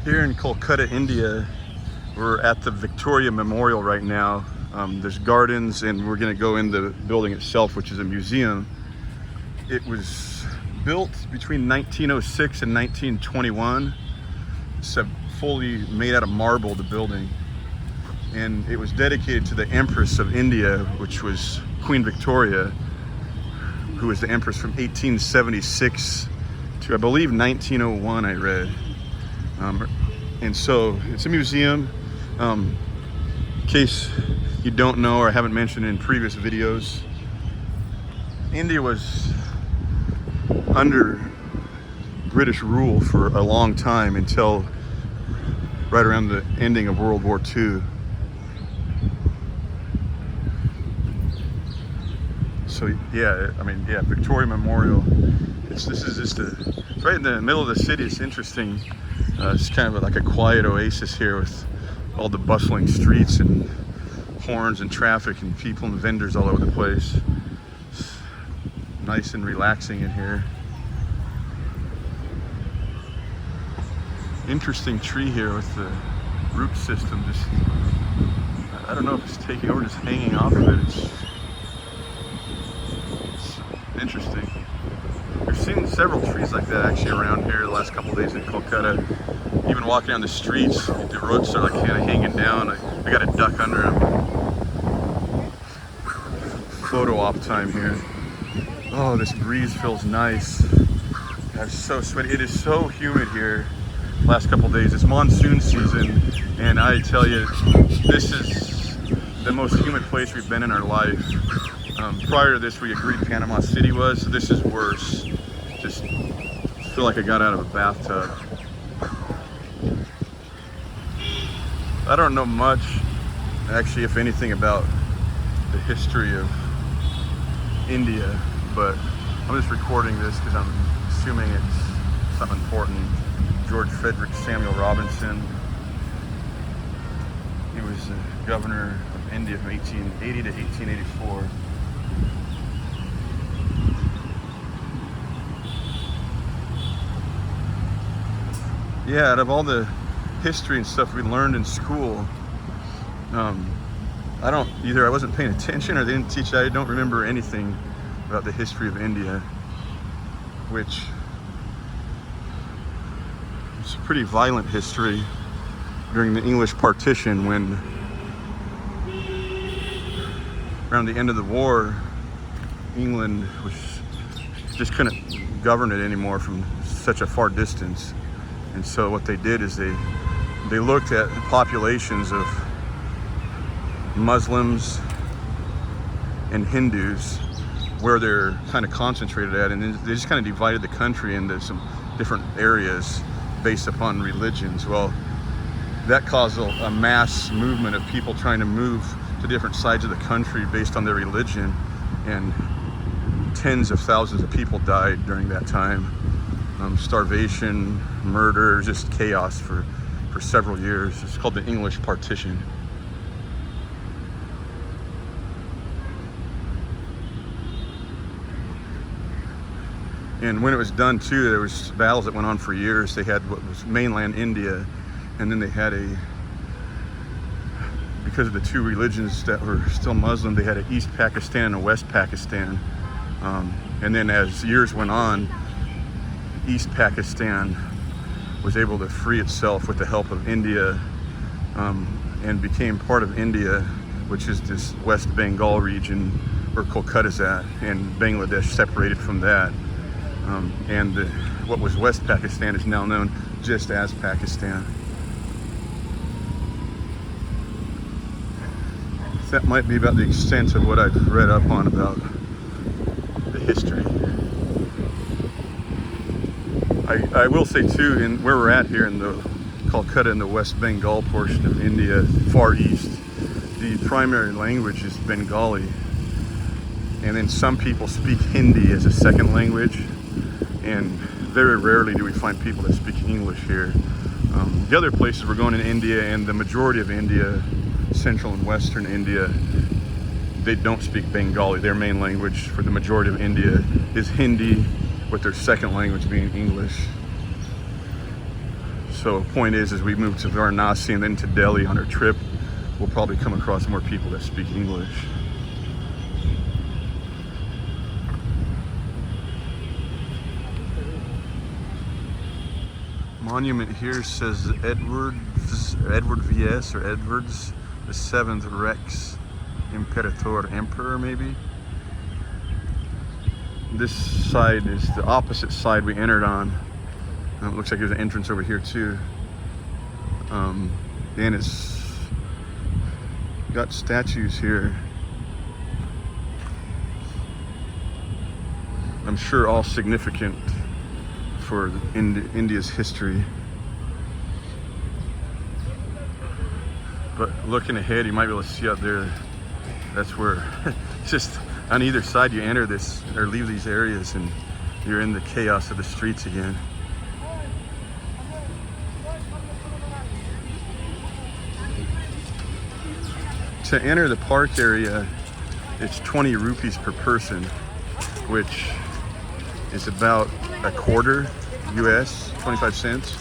Here in Kolkata, India, we're at the Victoria Memorial right now. There's gardens, and we're going to go in the building itself, which is a museum. It was built between 1906 and 1921. It's fully made out of marble, the building. And it was dedicated to the Empress of India, which was Queen Victoria, who was the Empress from 1876 to, I believe, 1901, I read. And so it's a museum. In case you don't know or I haven't mentioned in previous videos, India was under British rule for a long time until right around the ending of World War II. So yeah, Victoria Memorial. This is just it's right in the middle of the city. It's interesting. It's kind of like a quiet oasis here with all the bustling streets and horns and traffic and people and vendors all over the place. It's nice and relaxing in here. Interesting tree here with the root system. Just, I don't know if it's taking over, just hanging off of it. It's interesting. We've seen several trees like that actually around here the last couple of days in Kolkata. Even walking down the streets, the roots are like kind of hanging down. We got a duck under them. Photo op time here. Oh, this breeze feels nice. I'm so sweaty. It is so humid here last couple of days. It's monsoon season, and I tell you, this is the most humid place we've been in our life. Prior to this, we agreed Panama City was, so this is worse. Just feel like I got out of a bathtub. I don't know much, actually, if anything, about the history of India, but I'm just recording this because I'm assuming it's something important. George Frederick Samuel Robinson. He was the governor of India from 1880 to 1884. Yeah, out of all the history and stuff we learned in school, I wasn't paying attention or they didn't teach. I don't remember anything about the history of India, which is a pretty violent history during the English partition, when around the end of the war, England just couldn't govern it anymore from such a far distance. And so what they did is they looked at the populations of Muslims and Hindus, where they're kind of concentrated at, and then they just kind of divided the country into some different areas based upon religions. Well, that caused a mass movement of people trying to move to different sides of the country based on their religion, and tens of thousands of people died during that time. Starvation, murder, just chaos for several years. It's called the English partition. And when it was done too, there was battles that went on for years. They had what was mainland India, and then they had because of the two religions that were still Muslim, they had an East Pakistan and a West Pakistan. And then as years went on, East Pakistan was able to free itself with the help of India, and became part of India, which is this West Bengal region where Kolkata's at, and Bangladesh separated from that. And what was West Pakistan is now known just as Pakistan. That might be about the extent of what I've read up on about the history. I will say too, in where we're at here in the Kolkata, in the West Bengal portion of India, far east, the primary language is Bengali, and then some people speak Hindi as a second language, and very rarely do we find people that speak English here. The other places we're going in India, and the majority of India, central and western India, they don't speak Bengali. Their main language for the majority of India is Hindi, with their second language being English. So point is we move to Varanasi and then to Delhi on our trip, we'll probably come across more people that speak English. Monument here says Edward VS or Edwards the 7th Rex Imperator, Emperor maybe. This side is the opposite side we entered on. It looks like there's an entrance over here too. And it's got statues here. I'm sure all significant for India's history. But looking ahead, you might be able to see out there, that's where, just on either side you enter this or leave these areas and you're in the chaos of the streets again. To enter the park area, it's 20 rupees per person, which is about a quarter US, 25 cents.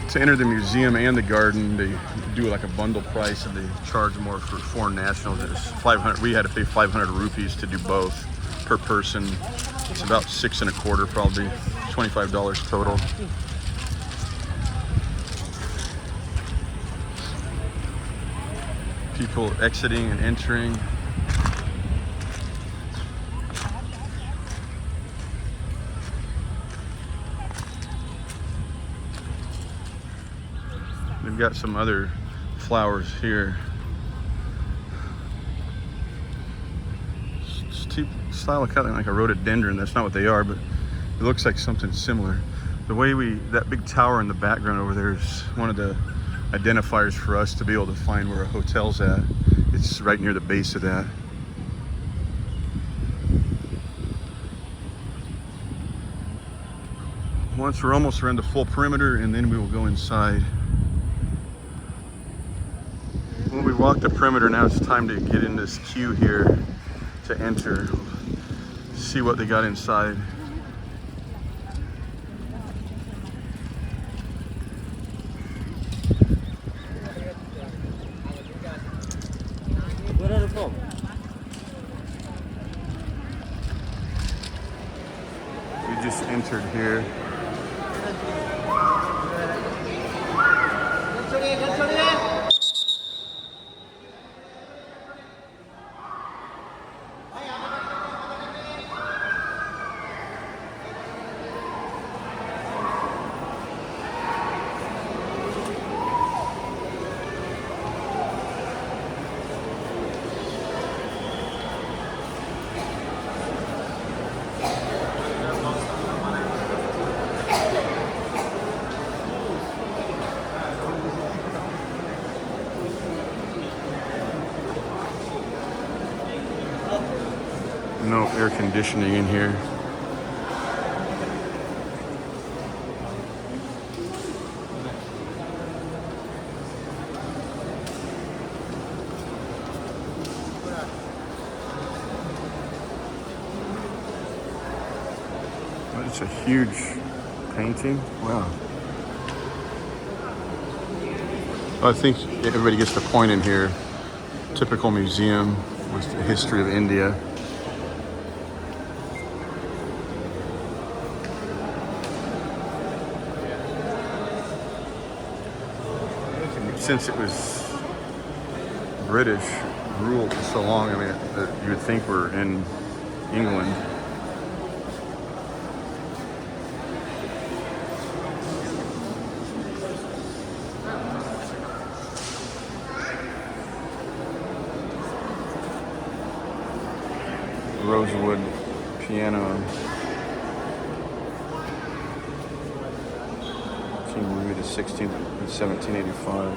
To enter the museum and the garden, they do like a bundle price and they charge more for foreign nationals. It's 500. We had to pay 500 rupees to do both per person. It's about 6 1/4, probably $25 total. People exiting and entering. They've got some other flowers here. Style of kind of like a rhododendron. That's not what they are, but it looks like something similar. The way that big tower in the background over there is one of the identifiers for us to be able to find where a hotel's at. It's right near the base of that. Once we're almost around the full perimeter, and then we will go inside. When we walk the perimeter, now it's time to get in this queue here to enter. See what they got inside. We just entered here. No air conditioning in here. It's a huge painting. Wow. I think everybody gets the point in here. Typical museum with the history of India. Since it was British rule for so long, I mean, you would think we're in England. Rosewood piano. King Louis XVI in 1785.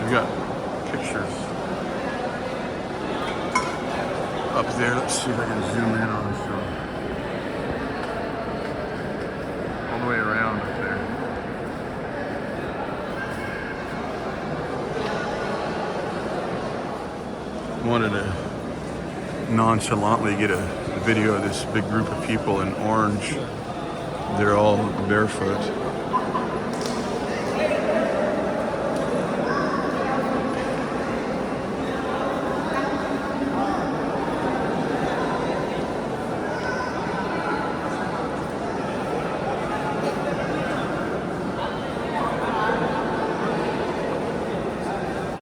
We've got pictures up there. Let's see if I can zoom in on some. All the way around up there. Wanted to nonchalantly get a video of this big group of people in orange. They're all barefoot.